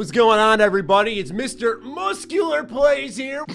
What's going on, everybody? It's Mr. Muscular Plays here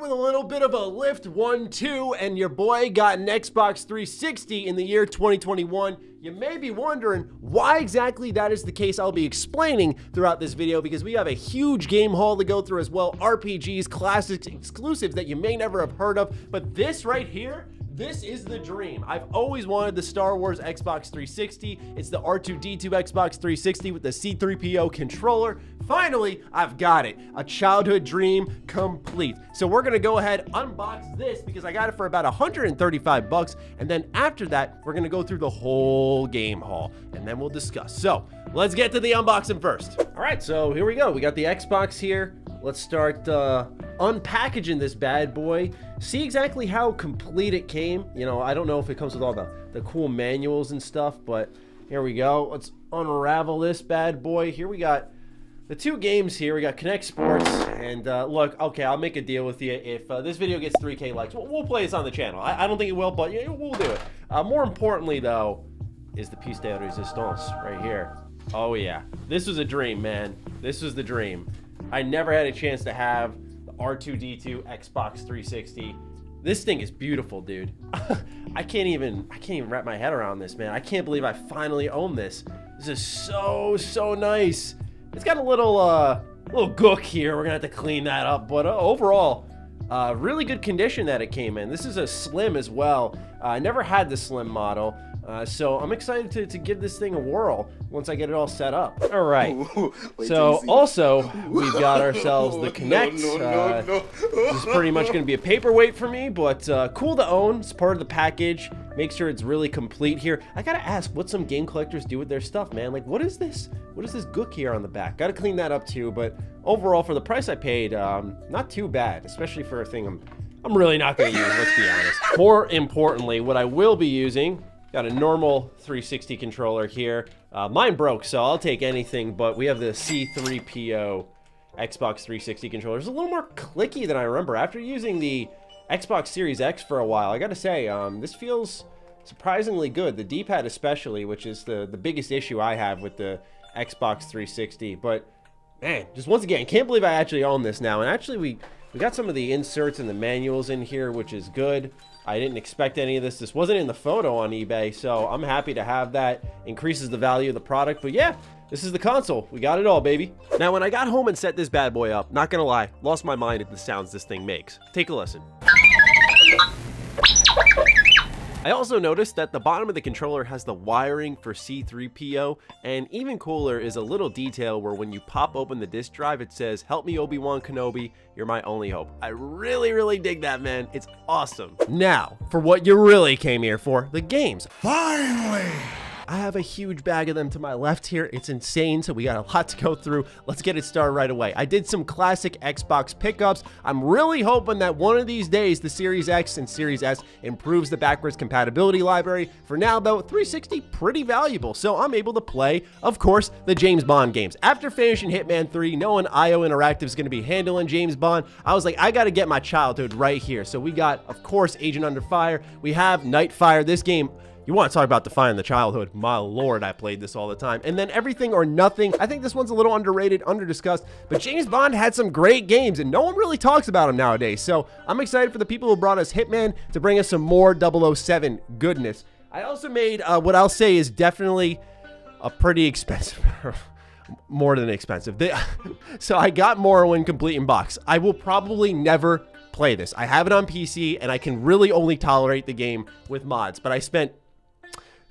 with a little bit of a lift 1-2, and your boy got an Xbox 360 in the year 2021. You may be wondering why exactly that is the case. I'll be explaining throughout this video because we have a huge game haul to go through as well. RPGs, classics, exclusives that you may never have heard of, but this right here, this is the dream. I've always wanted the Star Wars Xbox 360. It's the R2-D2 Xbox 360 with the C-3PO controller. Finally, I've got it. A childhood dream complete. So we're gonna go ahead, unbox this because I got it for about 135 bucks. And then after that, we're gonna go through the whole game haul and then we'll discuss. So let's get to the unboxing first. All right, so here we go. We got the Xbox here. Let's start unpackaging this bad boy. See exactly how complete it came. You know, I don't know if it comes with all the cool manuals and stuff, but here we go. Let's unravel this bad boy. Here we got the two games here. We got Connect Sports and look, okay, I'll make a deal with you. If this video gets 3K likes, we'll play this on the channel. I don't think it will, but yeah, we'll do it. More importantly, though, is the piece de resistance right here. Oh, yeah. This was a dream, man. This was the dream. I never had a chance to have the R2-D2 Xbox 360. This thing is beautiful, dude. I can't even wrap my head around this, man. I can't believe I finally own this. This is so nice. It's got a little gook here. We're gonna have to clean that up, but overall, really good condition that it came in. This is a slim as well. I never had the slim model. So I'm excited to give this thing a whirl once I get it all set up. All right. So also, we've got ourselves the Kinect. This is pretty much going to be a paperweight for me, but cool to own. It's part of the package. Make sure it's really complete here. I got to ask what some game collectors do with their stuff, man. Like, what is this? What is this gook here on the back? Got to clean that up too, but overall, for the price I paid, not too bad, especially for a thing I'm really not going to use, let's be honest. More importantly, what I will be using, got a normal 360 controller here. Mine broke, so I'll take anything, but we have the C-3PO Xbox 360 controller. It's a little more clicky than I remember. After using the Xbox Series X for a while, I gotta say, this feels surprisingly good. The D-pad especially, which is the biggest issue I have with the Xbox 360. But, man, just once again, can't believe I actually own this now. And actually, we got some of the inserts and the manuals in here, which is good. I didn't expect any of this. This wasn't in the photo on eBay, so I'm happy to have that. Increases the value of the product, but yeah, this is the console. We got it all, baby. Now, when I got home and set this bad boy up, not gonna lie, lost my mind at the sounds this thing makes. Take a listen. I also noticed that the bottom of the controller has the wiring for C-3PO, and even cooler is a little detail where when you pop open the disk drive, it says, "Help me, Obi-Wan Kenobi, you're my only hope." I really dig that, man. It's awesome. Now, for what you really came here for, the games. Finally! I have a huge bag of them to my left here. It's insane, so we got a lot to go through. Let's get it started right away. I did some classic Xbox pickups. I'm really hoping that one of these days the Series X and Series S improves the backwards compatibility library. For now, though, 360 pretty valuable, so I'm able to play, of course, the James Bond games. After finishing Hitman 3, knowing IO Interactive is going to be handling James Bond, I was like, I got to get my childhood right here. So we got, of course, Agent Under Fire. We have NICHTFIRE. This game, you want to talk about defining the childhood. My lord, I played this all the time. And then Everything or Nothing. I think this one's a little underrated, under-discussed, but James Bond had some great games, and no one really talks about them nowadays. So I'm excited for the people who brought us Hitman to bring us some more 007 goodness. I also made what I'll say is definitely a pretty expensive... more than expensive. So I got Morrowind complete in box. I will probably never play this. I have it on PC, and I can really only tolerate the game with mods, but I spent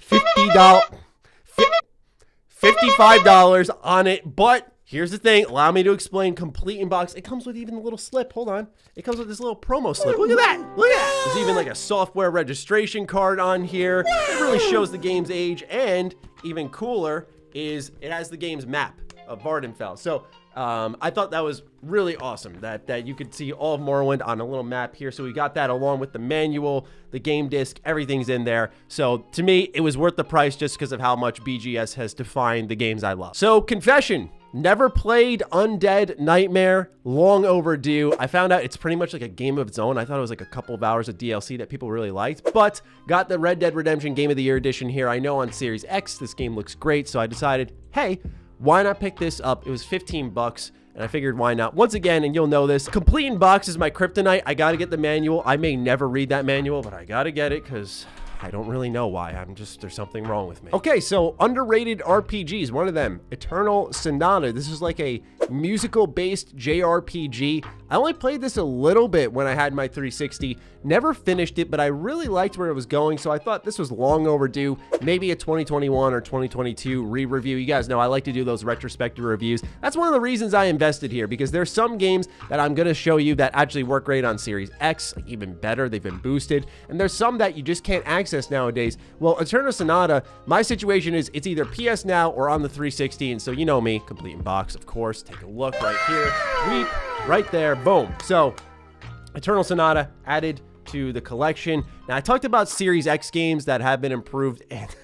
$55 on it. But here's the thing, allow me to explain. Complete in box. It comes with even a little slip. Hold on, it comes with this little promo slip. Look at that, look at that. There's even like a software registration card on here. It really shows the game's age, and even cooler is it has the game's map of Vardenfell. So I thought that was really awesome that you could see all of Morrowind on a little map here. So we got that along with the manual, the game disc, everything's in there. So to me, it was worth the price just because of how much BGS has defined the games I love. So confession, never played Undead Nightmare, long overdue. I found out it's pretty much like a game of its own. I thought it was like a couple of hours of DLC that people really liked, but got the Red Dead Redemption Game of the Year edition here. I know on Series X, this game looks great. So I decided, hey, why not pick this up? It was 15 bucks. And I figured, why not? Once again, and you'll know this, complete in box is my kryptonite. I got to get the manual. I may never read that manual, but I got to get it because I don't really know why. There's something wrong with me. Okay, so underrated RPGs. One of them, Eternal Sonata. This is like a musical-based JRPG. I only played this a little bit when I had my 360. Never finished it, but I really liked where it was going, so I thought this was long overdue. Maybe a 2021 or 2022 re-review. You guys know I like to do those retrospective reviews. That's one of the reasons I invested here, because there's some games that I'm going to show you that actually work great on Series X, like even better. They've been boosted, and there's some that you just can't access nowadays. Well, Eternal Sonata, my situation is it's either PS Now or on the 360, and so you know me, complete in box, of course. Take a look right here. Weep, right there, boom. So, Eternal Sonata added to the collection. Now, I talked about Series X games that have been improved, and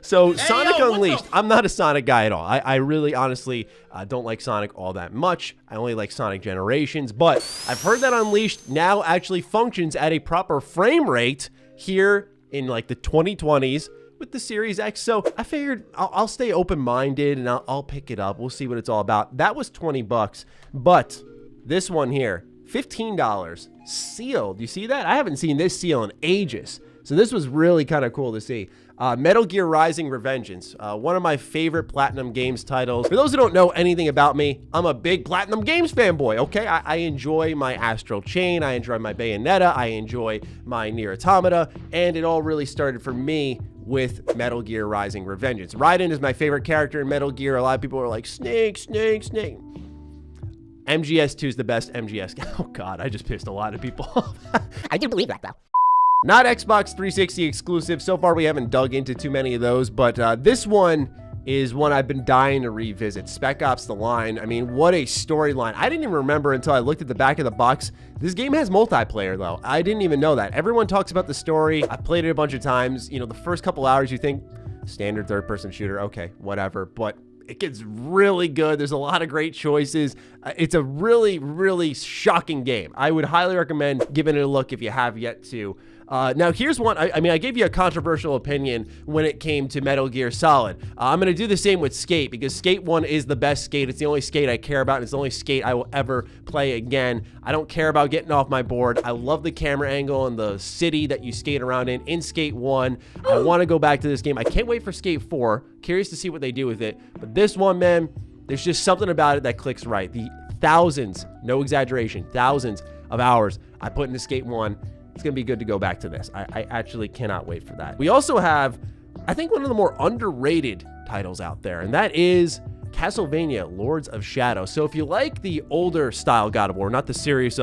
so Sonic Unleashed, I'm not a Sonic guy at all. I really, honestly, don't like Sonic all that much. I only like Sonic Generations, but I've heard that Unleashed now actually functions at a proper frame rate here in like the 2020s with the Series X. So I figured I'll stay open-minded and I'll pick it up. We'll see what it's all about. That was 20 bucks, but this one here, $15, sealed. You see that? I haven't seen this seal in ages. So this was really kind of cool to see. Metal Gear Rising: Revengeance, one of my favorite Platinum Games titles. For those who don't know anything about me, I'm a big Platinum Games fanboy, okay? I enjoy my Astral Chain, I enjoy my Bayonetta, I enjoy my Nier Automata, and it all really started for me with Metal Gear Rising: Revengeance. Raiden is my favorite character in Metal Gear. A lot of people are like, Snake, Snake, Snake. MGS2 is the best MGS. Oh God, I just pissed a lot of people off. I do believe that, though. Not Xbox 360 exclusive. So far, we haven't dug into too many of those, but this one is one I've been dying to revisit. Spec Ops: The Line. I mean, what a storyline. I didn't even remember until I looked at the back of the box. This game has multiplayer, though. I didn't even know that. Everyone talks about the story. I played it a bunch of times. You know, the first couple hours, you think, standard third-person shooter, okay, whatever, but it gets really good. There's a lot of great choices. It's a really, really shocking game. I would highly recommend giving it a look if you have yet to. Now, here's one. I mean, I gave you a controversial opinion when it came to Metal Gear Solid. I'm going to do the same with Skate, because Skate 1 is the best Skate. It's the only Skate I care about, and it's the only Skate I will ever play again. I don't care about getting off my board. I love the camera angle and the city that you skate around in Skate 1. I want to go back to this game. I can't wait for Skate 4. Curious to see what they do with it. But this one, man, there's just something about it that clicks right. The thousands, no exaggeration, thousands of hours I put into Skate 1. It's going to be good to go back to this. I actually cannot wait for that. We also have, I think, one of the more underrated titles out there, and that is Castlevania Lords of Shadow. So if you like the older style God of War, not the serious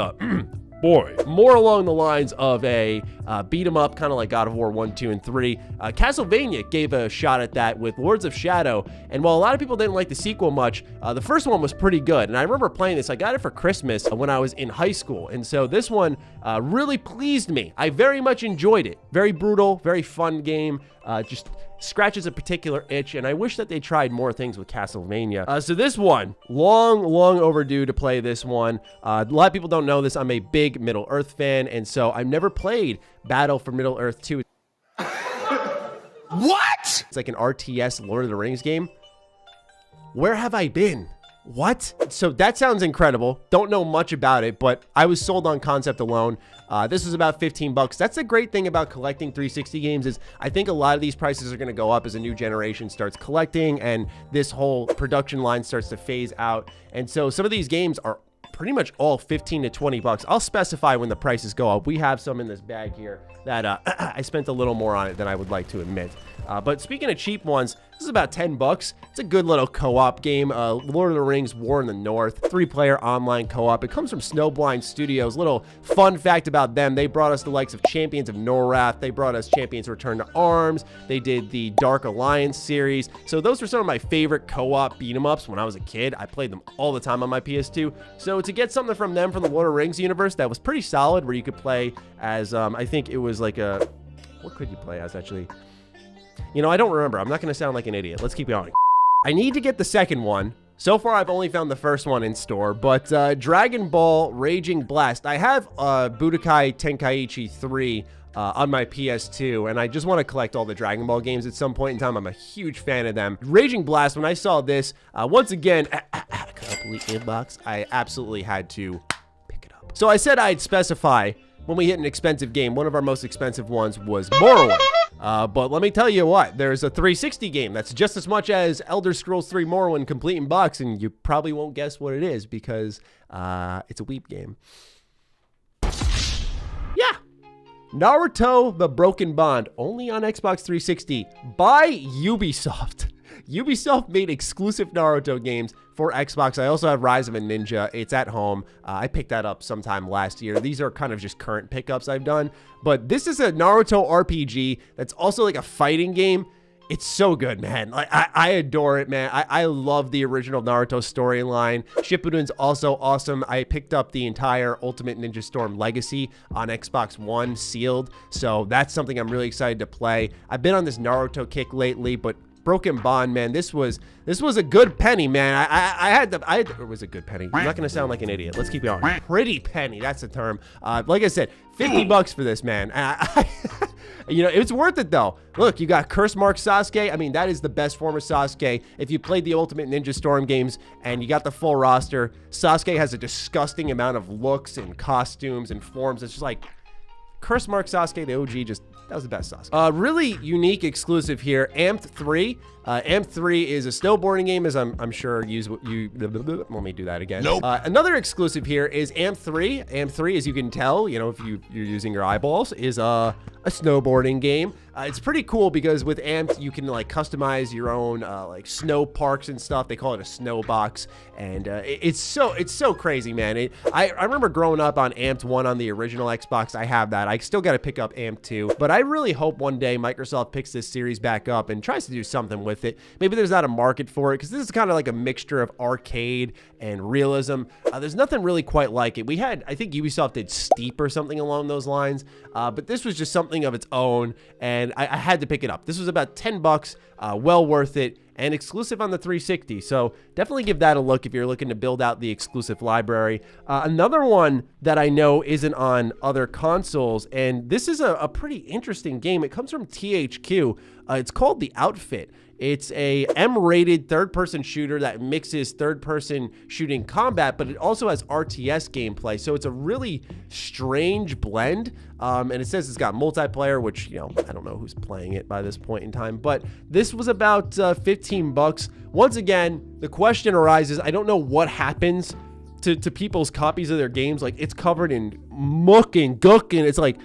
boy, more along the lines of a beat 'em up, kind of like God of War 1, 2, and 3. Castlevania gave a shot at that with Lords of Shadow, and while a lot of people didn't like the sequel much, the first one was pretty good, and I remember playing this. I got it for Christmas when I was in high school, and so this one really pleased me. I very much enjoyed it. Very brutal, very fun game, just scratches a particular itch, and I wish that they tried more things with Castlevania. So this one, long overdue to play this one. A lot of people don't know this. I'm a big Middle-earth fan, and so I've never played Battle for Middle-earth 2. What? It's like an RTS Lord of the Rings game. Where have I been? What? So that sounds incredible. Don't know much about it, but I was sold on concept alone. This was about 15 bucks. That's the great thing about collecting 360 games is I think a lot of these prices are going to go up as a new generation starts collecting and this whole production line starts to phase out. And so some of these games are pretty much all 15 to 20 bucks. I'll specify when the prices go up. We have some in this bag here that I spent a little more on it than I would like to admit. But speaking of cheap ones, this is about 10 bucks. It's a good little co-op game. Lord of the Rings War in the North, 3-player online co-op. It comes from Snowblind Studios. Little fun fact about them, they brought us the likes of Champions of Norath. They brought us Champions Return to Arms. They did the Dark Alliance series. So those were some of my favorite co-op beat-em-ups when I was a kid. I played them all the time on my PS2. So to get something from them from the Lord of the Rings universe that was pretty solid, where you could play as, I think it was like a, what could you play as actually? You know, I don't remember. I'm not going to sound like an idiot. Let's keep going. I need to get the second one. So far, I've only found the first one in store, but Dragon Ball Raging Blast. I have Budokai Tenkaichi 3 on my PS2, and I just want to collect all the Dragon Ball games at some point in time. I'm a huge fan of them. Raging Blast, when I saw this, once again, complete inbox, I absolutely had to pick it up. So I said I'd specify when we hit an expensive game. One of our most expensive ones was Morrowind. But let me tell you what, there's a 360 game that's just as much as Elder Scrolls 3 Morrowind complete in box, and you probably won't guess what it is because it's a weep game. Yeah, Naruto: The Broken Bond, only on Xbox 360 by Ubisoft. Ubisoft made exclusive Naruto games for Xbox. I also have Rise of a Ninja. It's at home. I picked that up sometime last year. These are kind of just current pickups I've done. But this is a Naruto RPG that's also like a fighting game. It's so good, man. Like, I adore it, man. I love the original Naruto storyline. Shippuden's also awesome. I picked up the entire Ultimate Ninja Storm Legacy on Xbox One sealed. So that's something I'm really excited to play. I've been on this Naruto kick lately, but Broken Bond, man, this was a good penny, man. It was a good penny. I'm not gonna sound like an idiot. Let's keep going. Pretty penny, that's the term. Like I said, 50 bucks for this, man. You know, it's worth it though. Look, you got Curse Mark Sasuke. I mean, that is the best form of Sasuke. If you played the Ultimate Ninja Storm games and you got the full roster, Sasuke has a disgusting amount of looks and costumes and forms. It's just like Curse Mark Sasuke, the OG, just that was the best Sasuke. Really unique exclusive here, Amped 3. Amped 3 is a snowboarding game, as I'm sure let me do that again. Nope. Another exclusive here is Amped 3. Amped 3, as you can tell, you know, if you're using your eyeballs, is a snowboarding game. It's pretty cool because with Amped, you can like customize your own like snow parks and stuff. They call it a snow box, and it's so crazy, man. I remember growing up on Amped 1 on the original Xbox. I have that. I still got to pick up Amped 2, but I really hope one day Microsoft picks this series back up and tries to do something with it. Maybe there's not a market for it because this is kind of like a mixture of arcade and realism. There's nothing really quite like it. I think Ubisoft did Steep or something along those lines, but this was just something of its own, and I had to pick it up. This was about 10 bucks, well worth it, and exclusive on the 360. So definitely give that a look if you're looking to build out the exclusive library. Another one that I know isn't on other consoles, and this is a pretty interesting game. It comes from THQ. It's called The Outfit. It's a M-rated third-person shooter that mixes third-person shooting combat, but it also has RTS gameplay. So it's a really strange blend. And it says it's got multiplayer, which, you know, I don't know who's playing it by this point in time. But this was about 15 bucks. Once again, the question arises, I don't know what happens to people's copies of their games. Like, it's covered in muck and gook, and it's like,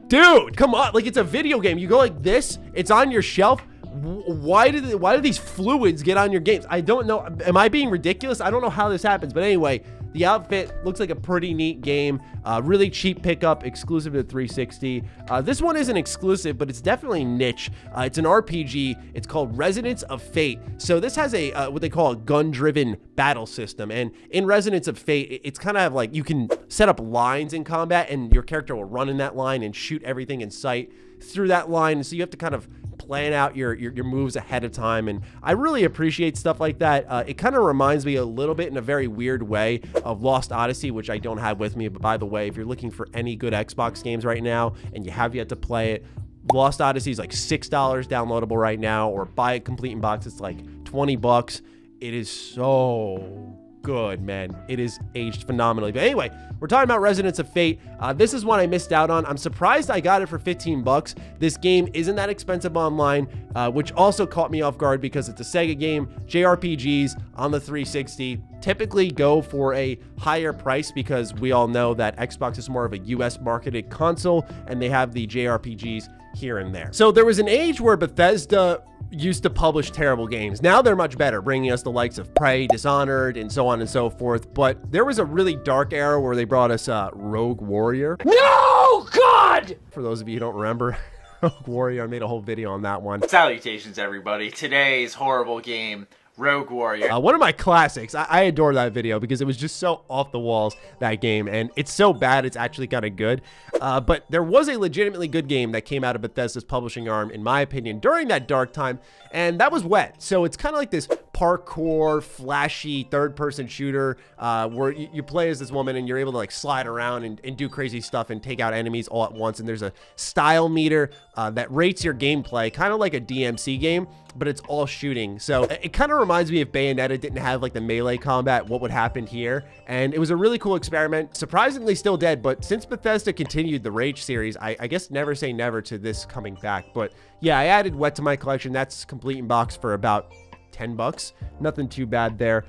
dude, come on. Like, it's a video game. You go like this, it's on your shelf. Why do these fluids get on your games? I don't know. Am I being ridiculous? I don't know how this happens, but anyway, The Outfit looks like a pretty neat game. Really cheap pickup, exclusive to 360. This one isn't exclusive, but it's definitely niche. It's an RPG. It's called Resonance of Fate. So this has a what they call a gun-driven battle system, and in Resonance of Fate, it's kind of like you can set up lines in combat, and your character will run in that line and shoot everything in sight through that line. So you have to kind of plan out your moves ahead of time, and I really appreciate stuff like that. It kind of reminds me a little bit in a very weird way of Lost Odyssey, which I don't have with me, but by the way, if you're looking for any good Xbox games right now and you have yet to play it, Lost Odyssey is like $6 downloadable right now, or buy it complete in box, it's like 20 bucks. It is so good, man. It is aged phenomenally. But anyway, we're talking about Resonance of Fate. This is one I missed out on. I'm surprised I got it for 15 bucks. This game isn't that expensive online, which also caught me off guard because it's a Sega game. JRPGs on the 360 typically go for a higher price because we all know that Xbox is more of a US marketed console, and they have the JRPGs here and there. So there was an age where Bethesda used to publish terrible games. Now they're much better, bringing us the likes of Prey, Dishonored, and so on and so forth. But there was a really dark era where they brought us Rogue Warrior. No, God! For those of you who don't remember, Rogue Warrior, I made a whole video on that one. Salutations, everybody. Today's horrible game, Rogue Warrior. One of my classics. I adore that video because it was just so off the walls, that game, and it's so bad it's actually kind of good. But there was a legitimately good game that came out of Bethesda's publishing arm, in my opinion, during that dark time, and that was Wet. So it's kind of like this parkour, flashy third-person shooter where you play as this woman and you're able to like slide around and do crazy stuff and take out enemies all at once. And there's a style meter that rates your gameplay, kind of like a DMC game, but it's all shooting. So it kind of reminds me if Bayonetta didn't have like the melee combat, what would happen here. And it was a really cool experiment, surprisingly still dead, but since Bethesda continued the Rage series, I guess never say never to this coming back. But yeah, I added Wet to my collection. That's complete in box for about 10 bucks. Nothing too bad there.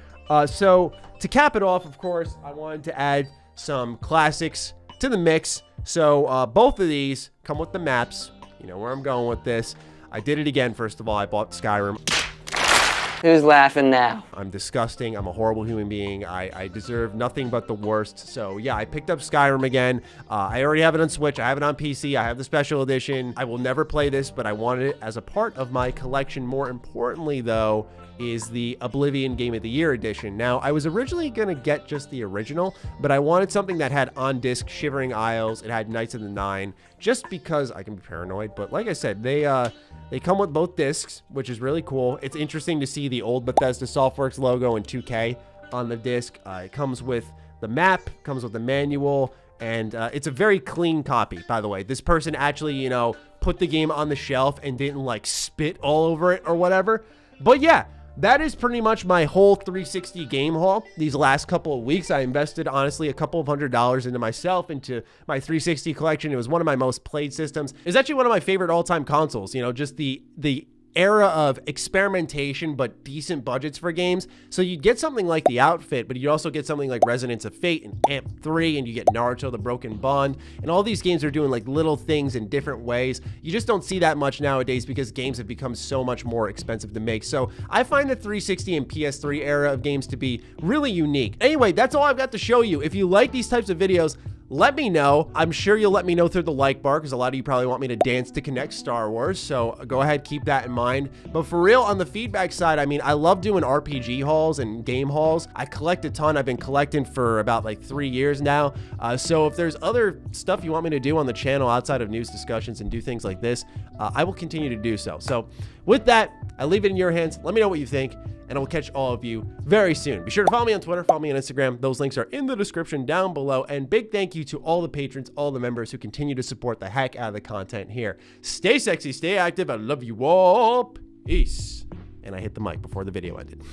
So to cap it off, of course, I wanted to add some classics to the mix. So both of these come with the maps. You know where I'm going with this. I did it again. First of all, I bought Skyrim. Who's laughing now? I'm disgusting. I'm a horrible human being. I deserve nothing but the worst. So yeah, I picked up Skyrim again. I already have it on Switch. I have it on PC. I have the special edition. I will never play this, but I wanted it as a part of my collection. More importantly, though, is the Oblivion Game of the Year edition. Now, I was originally going to get just the original, but I wanted something that had on-disc Shivering Isles. It had Knights of the Nine, just because I can be paranoid. But like I said, they come with both discs, which is really cool. It's interesting to see the old Bethesda Softworks logo in 2K on the disc. It comes with the map, comes with the manual, and it's a very clean copy, by the way. This person actually, you know, put the game on the shelf and didn't like spit all over it or whatever. But yeah, that is pretty much my whole 360 game haul. These last couple of weeks, I invested, honestly, a couple of $100s into myself, into my 360 collection. It was one of my most played systems. It's actually one of my favorite all-time consoles. You know, just the era of experimentation but decent budgets for games. So you'd get something like The Outfit, but you also get something like Resonance of Fate and Amp 3, and you get Naruto The Broken Bond, and all these games are doing like little things in different ways. You just don't see that much nowadays because games have become so much more expensive to make. So I find the 360 and PS3 era of games to be really unique. Anyway, that's all I've got to show you. If you like these types of videos, let me know. I'm sure you'll let me know through the like bar because a lot of you probably want me to dance to connect Star Wars. So go ahead, keep that in mind. But for real, on the feedback side, I mean, I love doing RPG hauls and game hauls. I collect a ton. I've been collecting for about like 3 years now. So if there's other stuff you want me to do on the channel outside of news discussions and do things like this, I will continue to do so. So with that, I leave it in your hands. Let me know what you think, and I will catch all of you very soon. Be sure to follow me on Twitter, follow me on Instagram. Those links are in the description down below. And big thank you to all the patrons, all the members who continue to support the heck out of the content here. Stay sexy, stay active. I love you all. Peace. And I hit the mic before the video ended.